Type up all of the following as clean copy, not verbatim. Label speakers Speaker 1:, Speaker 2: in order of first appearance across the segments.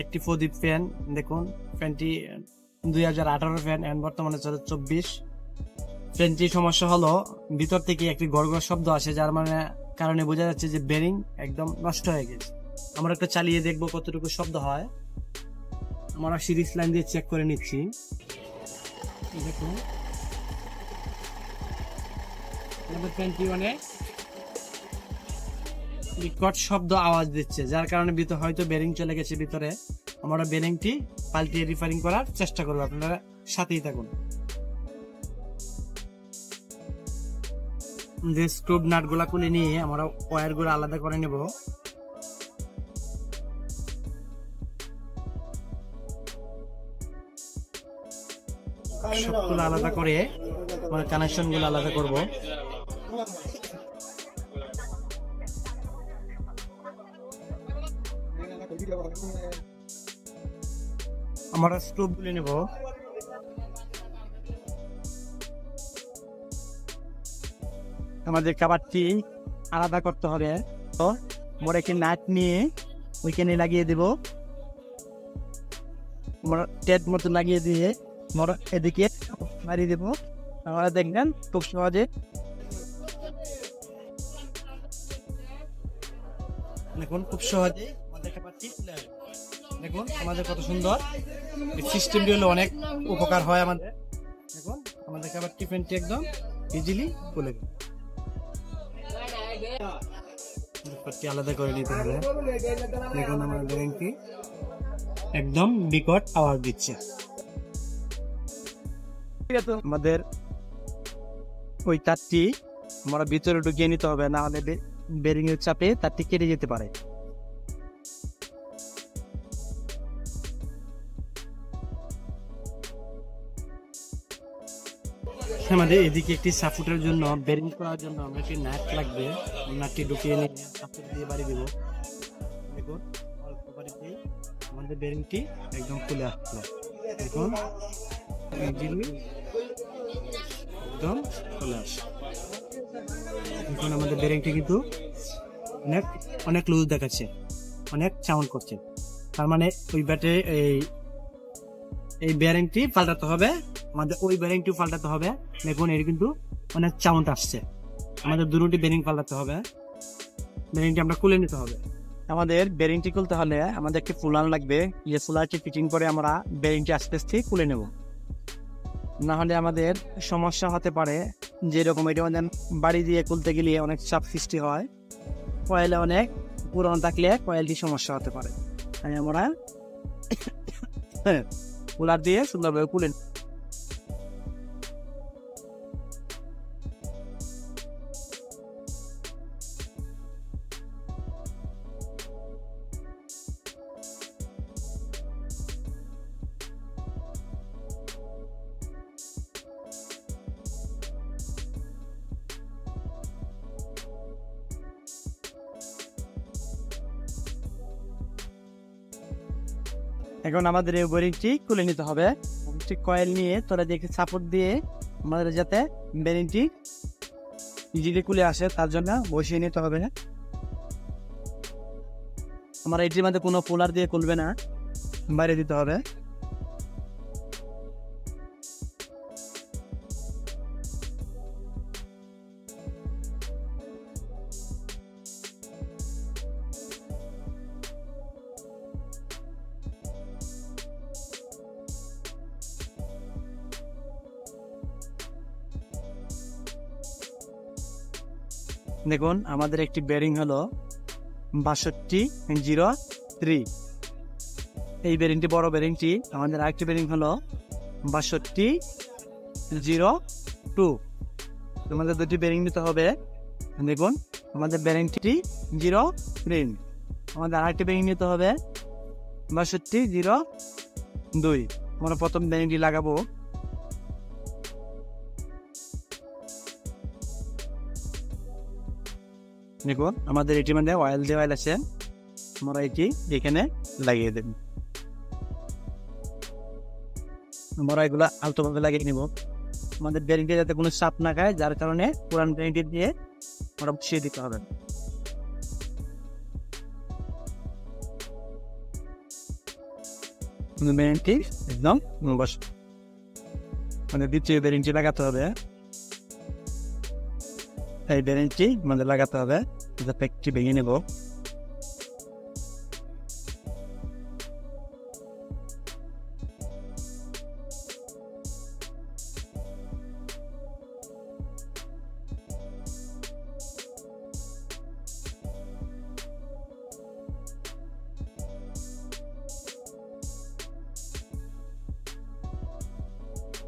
Speaker 1: একটি প্রদীপ ফ্যান। দেখুন ফ্যানটি 2018 ফ্যান, বর্তমানে চলে 24। ফ্যানটি সমস্যা হলো ভিতর থেকে একটি গড়গড় শব্দ আসে, যার কারণে বোঝা যাচ্ছে যে বেরিং একদম নষ্ট হয়ে গেছে। আমরা একটা চালিয়ে দেখবো কতটুকু শব্দ হয়। আমরা সিরিজ লাইন দিয়ে চেক করে নিচ্ছি। দেখুন ফ্যানটি অনেক বিকট শব্দ আওয়াজ দিচ্ছে, যার কারণে ভিতরে হয়তো বেরিং চলে গেছে ভিতরে। আমরা বেরিংটি পাল্টিয়ে রিপেয়ারিং করার চেষ্টা করবো, আপনারা সাথেই থাকুন। যে স্ক্রু নাট গুলা খুলে নিয়ে আমরা ওয়্যার গুলো আলাদা করে নেব। সবগুলো আলাদা করে কানেকশন গুলো আলাদা করব। আমরা স্ক্রু খুলে নেব। আমাদের কাবারটি আলাদা করতে হবে, তো আমরা একটি নাট নিয়ে ওইখানে লাগিয়ে দেব। আমরা টেপ মতো লাগিয়ে দিয়ে আমরা এদিকে মারিয়ে দেব। আমরা দেখবেন খুব সহজে দেখুন, খুব সহজে আমাদের কাবারটি খুলে আসবে। দেখুন আমাদের কত সুন্দর সিস্টেমটি হলো, অনেক উপকার হয় আমাদের। দেখুন আমাদের কাবারটি ফ্যানটি একদম ইজিলি খুলে গেল। আলাদা করে নিতে হবে। দেখুন আমার বেরিংটি একদম বিকট আওয়াজ দিচ্ছে। আমাদের ওই তারটি আমরা ভিতরে ঢুকিয়ে নিতে হবে, না হলে বেরিং এর চাপে তারটি কেটে যেতে পারে। আমাদের এদিকে একটি সাপোর্টের জন্য, বেরিং করার জন্য আমরা একটি নাট লাগবে। নাটটি ঢুকিয়ে নিয়ে সাপোর্ট দিয়ে বাড়ি দেব। দেখুন অল্প বাড়িতে আমাদের বেরিংটি একদম খুলে আসলো। দেখুন একদম খুলে আসে। এখন আমাদের বেরিংটি কিন্তু অনেক লুজ দেখাচ্ছে, অনেক সাউন্ড করছে। তার মানে ওই ব্যাটে এই বেরিংটি পাল্টাতে হবে, আমাদের ওই বেরিংটি পাল্টাতে হবে। দেখুন এর কিন্তু অনেক সাউন্ড আসছে। আমাদের দুটি বেরিং পাল্টাতে হবে, বেরিংটি আমরা খুলে নিতে হবে। আমাদের বেরিংটি খুলতে হলে আমাদের একটি ফুলার লাগবে। যে ফুলারটি ফিটিং করে আমরা বেরিংটি আস্তে আস্তে খুলে নেব, না হলে আমাদের সমস্যা হতে পারে। যেরকম এটা আমাদের বাড়ি দিয়ে খুলতে গেলে অনেক চাপ সৃষ্টি হয়, কয়েলে অনেক পুরনো থাকলে কয়েলটি সমস্যা হতে পারে। তাই আমরা কুলার দিয়ে সুন্দরভাবে খুলে। এখন আমাদের এই বেরিংটি খুলে নিতে হবে। কয়েল নিয়ে তোরা দেখে সাপোর্ট দিয়ে আমাদের যাতে বেরিংটি ইজিলি খুলে আসে, তার জন্য বসিয়ে নিতে হবে। আমার এটির মধ্যে কোনো পোলার দিয়ে খুলবে না, বাইরে দিতে হবে। দেখুন আমাদের একটি বেরিং হলো 6203। এই বেরিংটি বড় বেরিংটি। আমাদের আরেকটি বেরিং হলো 6202। তোমাদের দুটি বেরিং নিতে হবে। দেখুন আমাদের বেরিংটি 03। আমাদের আরেকটি বেরিং নিতে হবে 6202। আমরা প্রথম বেরিংটি লাগাবো। দেখুন আমাদের এটির মধ্যে অয়েল দেওয়া আছে, আমরা এটি এখানে লাগিয়ে দেব। আমরা এগুলা আলতোভাবে লাগিয়ে নিব, আমাদের বেরিংটি যাতে কোনো চাপ না খায়, যার কারণে পুরান বেরিংটি দিয়ে আমরা বসিয়ে দিতে হবে। বেরিংটি একদম বস, মানে দ্বিতীয় বেরিংটি লাগাতে হবে। এই বেরিংটি আমাদের লাগাতে হবে, প্যাকটি ভেঙে নেব।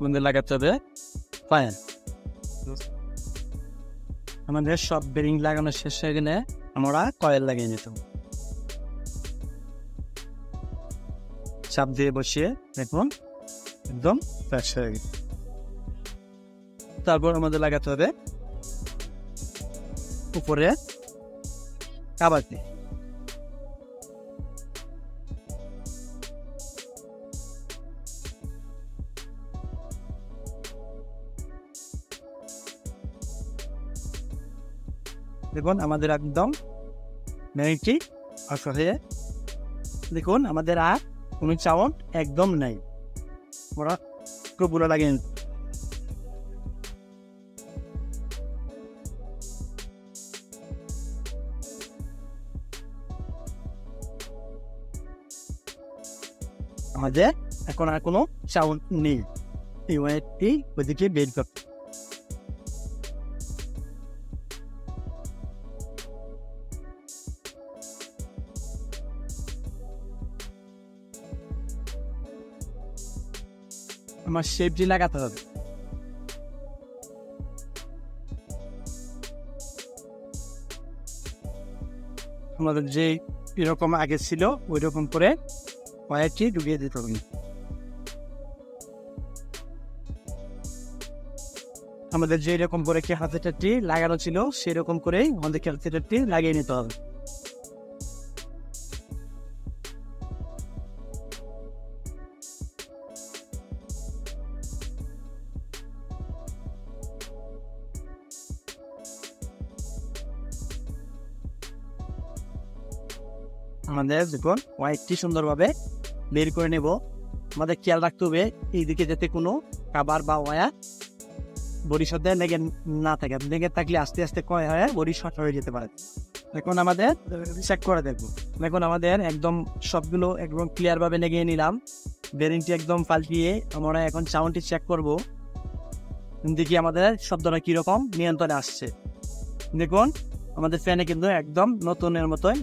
Speaker 1: আমাদের লাগাতে হবে ফাইন। আমাদের সব বেরিং লাগানো শেষ হয়ে গেলে আমরা কয়েল লাগিয়ে নিতাম। চাপ দিয়ে বসিয়ে দেখুন একদম ফ্রেশ হয়ে গেছে। তারপর আমাদের লাগাতে হবে উপরে কাবাতে। দেখুন আমাদের একদম বেরিংটি আসা হয়ে, দেখুন আমাদের আর কোনো চাউন একদম নাই। ওরা পুরো লাগিয়ে আমাদের এখন আর কোনো চাউন নেই। এই ওয়ারটি ওইদিকে বের করতে আমার সেফটি লাগাতে হবে। আমাদের যে এরকম আগে ছিল ওই রকম করে ওয়্যারটি ঢুকিয়ে দিতে হবে। আমাদের যে রকম করে ক্যাপাসিটরটি লাগানো ছিল সেরকম করেই আমাদের ক্যাপাসিটরটি লাগিয়ে নিতে হবে। আমাদের দেখুন ওয়্যারটি সুন্দরভাবে বের করে নেব। আমাদের খেয়াল রাখতে হবে এইদিকে যাতে কোনো কাবার বা ওয়্যার বডির সাথে লেগে না থাকে। লেগে থাকলে আস্তে আস্তে ক্ষয় হয়ে বডি শর্ট হয়ে যেতে পারে। এখন আমাদের চেক করে দেখবো। দেখুন আমাদের একদম সবগুলো একদম ক্লিয়ারভাবে লেগে নিলাম। বেরিংটি একদম পাল্টিয়ে আমরা এখন সাউন্ডটি চেক করবো, দেখি আমাদের শব্দটা কীরকম নিয়ন্ত্রণে আসছে। দেখুন আমাদের ফ্যানে কিন্তু একদম নতুনের মতোই,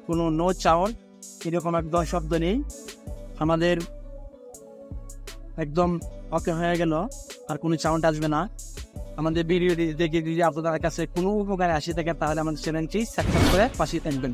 Speaker 1: কোনো নো সাউন্ড, এরকম একদম শব্দ নেই। আমাদের একদম ওকে হয়ে গেল, আর কোনো সাউন্ড আসবে না। আমাদের ভিডিও দেখে যদি আপনাদের কাছে কোনো উপকারে আসে থাকে তাহলে আমাদের চ্যানেলটি সাবস্ক্রাইব করে পাশে থাকবেন।